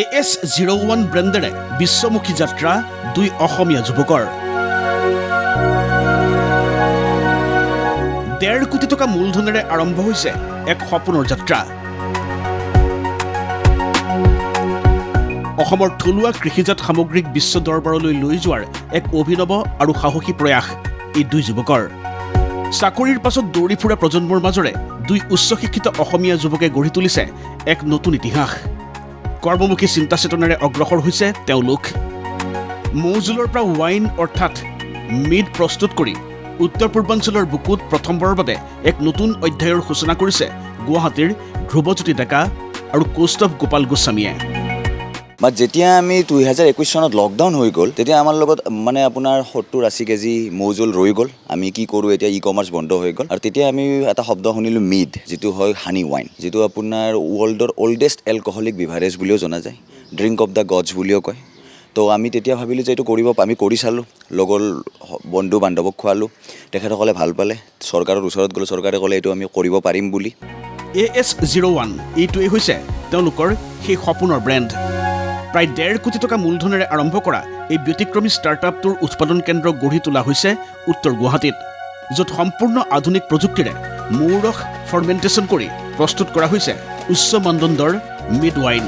AS01 ব্ৰেণ্ডেৰে বিশ্বমুখী যাত্ৰা দুই অসমীয়া যুৱকৰ 1.5 কোটি টকা মূলধনেৰে আৰম্ভ হৈছে এক সপোনৰ যাত্ৰা। অসমৰ থলুৱা কৃষিজাত সামগ্ৰীক বিশ্ব দৰবাৰলৈ লৈ যোৱাৰ এক অভিনৱ আৰু সাহসী প্ৰয়াস এই দুই যুৱকৰ। চাকৰিৰ পাছত দৌৰি ফুৰা প্ৰজন্মৰ মাজৰে দুই উচ্চ শিক্ষিত অসমীয়া যুৱকে গঢ়ি তুলিছে এক নতুন ইতিহাস। কৰ্মমুখী চিন্তা চেতনাৰে অগ্ৰসৰ হৈছে তেওঁলোক। মৌজোলৰ পৰা ৱাইন অৰ্থাৎ মিড প্ৰস্তুত কৰি উত্তৰ পূৰ্বাঞ্চলৰ বুকুত প্ৰথমবাৰৰ বাবে এক নতুন অধ্যায়ৰ সূচনা কৰিছে গুৱাহাটীৰ ধ্ৰুৱজ্যোতি ডেকা আৰু কৌস্তভ গোপাল গোস্বামীয়ে। যেতিয়া আমি 2021 চনত লকডাউন হৈ গ'ল তেতিয়া আমাৰ লগত মানে আপোনাৰ 70-80 কেজি মৌজোল ৰৈ গ'ল। আমি কি কৰোঁ এতিয়া ই-কমাৰ্চ বন্ধ হৈ গ'ল আৰু তেতিয়া আমি এটা শব্দ শুনিলোঁ মিড, যিটো হয় হানি ৱাইন, যিটো আপোনাৰ ৱৰ্ল্ডৰ অল্ডেষ্ট এলকহলিক বিভাৰেজ বুলিও জনা যায়, ড্ৰিংক অফ দ্য গডছ বুলিও কয়। তো আমি তেতিয়া ভাবিলোঁ যে এইটো আমি কৰি চালোঁ, লগৰ বন্ধু বান্ধৱক খোৱালোঁ, তেখেতসকলে ভাল পালে, চৰকাৰৰ ওচৰত গ'লোঁ, চৰকাৰে ক'লে এইটো আমি কৰিব পাৰিম বুলি। AS01 এইটোৱেই হৈছে তেওঁলোকৰ সেই সপোনৰ ব্ৰেণ্ড। প্ৰায় 1.5 কোটি টকা মূলধনেৰে আৰম্ভ কৰা এই ব্যতিক্ৰমী ষ্টাৰ্টআপটোৰ উৎপাদন কেন্দ্ৰ গঢ়ি তোলা হৈছে উত্তৰ গুৱাহাটীত, য'ত সম্পূৰ্ণ আধুনিক প্ৰযুক্তিৰে মৌৰস ফাৰ্মেণ্টেশ্যন কৰি প্ৰস্তুত কৰা হৈছে উচ্চ মানদণ্ডৰ মিড ৱাইন।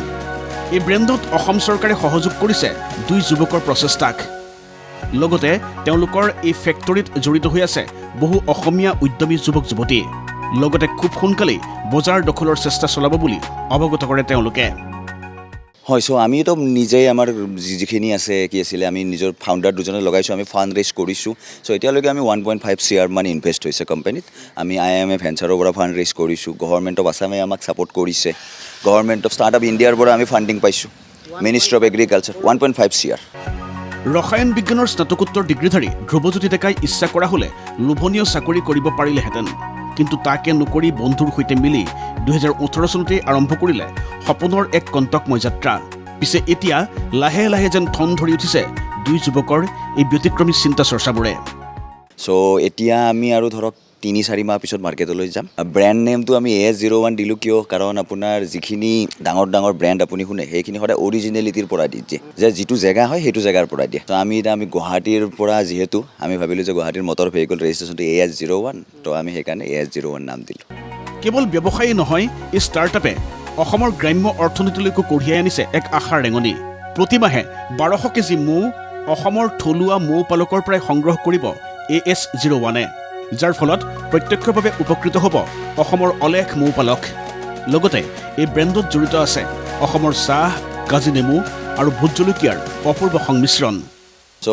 এই ব্ৰেণ্ডত অসম চৰকাৰে সহযোগ কৰিছে দুই যুৱকৰ প্ৰচেষ্টাক। লগতে তেওঁলোকৰ এই ফেক্টৰীত জড়িত হৈ আছে বহু অসমীয়া উদ্যমী যুৱক যুৱতী। লগতে খুব সোনকালেই বজাৰ দখলৰ চেষ্টা চলাব বুলি অৱগত কৰে তেওঁলোকে। হয়, চ' আমিতো নিজেই আমাৰ যিখিনি আছে কি আছিলে আমি নিজৰ ফাউণ্ডাৰ দুজনে লগাইছোঁ, আমি ফাণ্ড ৰেইজ কৰিছোঁ। চ' এতিয়ালৈকে আমি 1.5 CR মানি ইনভেষ্ট হৈছে কোম্পানীত। আমি IMF ভেঞ্চাৰৰ পৰা ফাণ্ড ৰেইজ কৰিছোঁ, গভৰ্ণমেণ্ট অফ আছামে আমাক ছাপৰ্ট কৰিছে, গভৰ্ণমেণ্ট অফ ষ্টাৰ্টআপ ইণ্ডিয়াৰ পৰা আমি ফাণ্ডিং পাইছোঁ, মিনিষ্ট্ৰী অফ এগ্ৰিকালচাৰ 1.5 CR। ৰসায়ন বিজ্ঞানৰ স্নাতকোত্তৰ ডিগ্ৰীধাৰী ধ্ৰুৱজ্যোতি ডেকাই ইচ্ছা কৰা হ'লে লোভনীয় চাকৰি কৰিব পাৰিলেহেঁতেন, কিন্তু তাকে নকৰি বন্ধুৰ সৈতে মিলি 2018 চনতেই আৰম্ভ কৰিলে সপোনৰ এক কণ্টকময় যাত্ৰা। পিছে এতিয়া লাহে লাহে যেন ঠন ধৰি উঠিছে দুই যুৱকৰ এই ব্যতিক্ৰমী চিন্তা চৰ্চাবোৰে। চ' এতিয়া আমি আৰু ধৰক 3-4 মাহ পিছত মাৰ্কেটলৈ যাম। ব্ৰেণ্ড নেমটো আমি AS01 দিলোঁ কিয়, কাৰণ আপোনাৰ যিখিনি ডাঙৰ ডাঙৰ ব্ৰেণ্ড আপুনি শুনে সেইখিনি সদায় অৰিজিনেলিটিৰ পৰা দিয়ে, যে যিটো জেগা হয় সেইটো জেগাৰ পৰা দিয়ে। তো আমি গুৱাহাটীৰ পৰা যিহেতু আমি ভাবিলোঁ যে গুৱাহাটীৰ মটৰ ভেহিকল ৰেজিষ্ট্ৰেশ্যনটো AS01, তো আমি সেইকাৰণে AS01 নাম দিলোঁ। কেৱল ব্যৱসায়ী নহয়, এই ষ্টাৰ্টআপে অসমৰ গ্ৰাম্য অৰ্থনীতিলৈকো কঢ়িয়াই আনিছে এক আশাৰ ৰেঙনি। প্ৰতিমাহে 1200 কেজি মৌ অসমৰ থলুৱা মৌ পালকৰ পৰাই সংগ্ৰহ কৰিব AS01-এ, যাৰ ফলত প্ৰত্যক্ষভাৱে উপকৃত হ'ব অসমৰ অলেখ মৌ পালক। লগতে এই ব্ৰেণ্ডত জড়িত আছে অসমৰ চাহ, কাজি নেমু আৰু ভোট জলকীয়াৰ অপূৰ্ব সংমিশ্ৰণ। চ'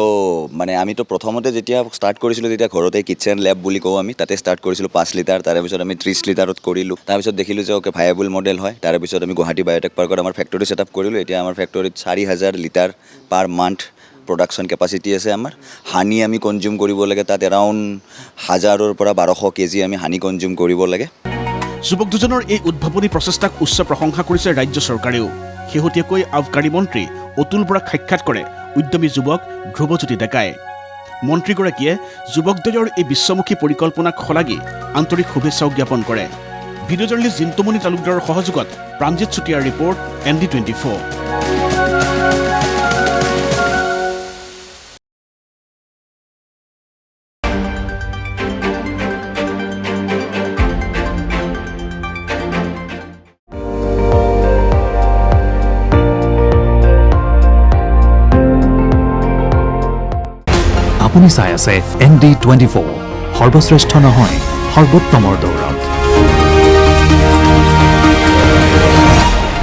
আমিতো প্ৰথমতে যেতিয়া ষ্টাৰ্ট কৰিছিলোঁ তেতিয়া ঘৰতে কিটচেন লেব বুলি কওঁ আমি, তাতে ষ্টাৰ্ট কৰিছিলোঁ 5 লিটাৰ, তাৰপিছত আমি 30 লিটাৰত কৰিলোঁ। তাৰপিছত দেখিলোঁ যে অ'কে ভায়াবল মডেল হয়। তাৰপিছত আমি গুৱাহাটী বায়'টেক পাৰ্কত আমাৰ ফেক্টৰী ছেটআপ কৰিলোঁ। এতিয়া আমাৰ ফেক্টৰীত 4000 litre per month production capacity আছে আমাৰ। হানি আমি কনজিউম কৰিব লাগে, তাত এৰাউণ্ড 1000-ৰ পৰা 1200 কেজি আমি হানি কনজিউম কৰিব লাগে। যুৱক দুজনৰ এই উদ্ভাৱনী প্ৰচেষ্টাক উচ্চ প্ৰশংসা কৰিছে ৰাজ্য চৰকাৰেও। শেহতীয়াকৈ আবকাৰী মন্ত্ৰী অতুল বৰাক সাক্ষাৎ কৰে উদ্যমী যুৱক ধ্ৰুৱজ্যোতি ডেকাই। মন্ত্ৰীগৰাকীয়ে যুৱকদ্বয়ৰ এই বিশ্বমুখী পৰিকল্পনাক শলাগি আন্তৰিক শুভেচ্ছাও জ্ঞাপন কৰে। ভিডিঅ' জাৰ্নেলিষ্ট জিন্তুমণি তালুকদাৰৰ সহযোগত প্ৰাণজিৎ চুতীয়াৰ ৰিপৰ্ট, ND24। আপুনি চাই আছে ND24, সৰ্বশ্ৰেষ্ঠ নহয় সৰ্বোত্তমৰ দৌৰ।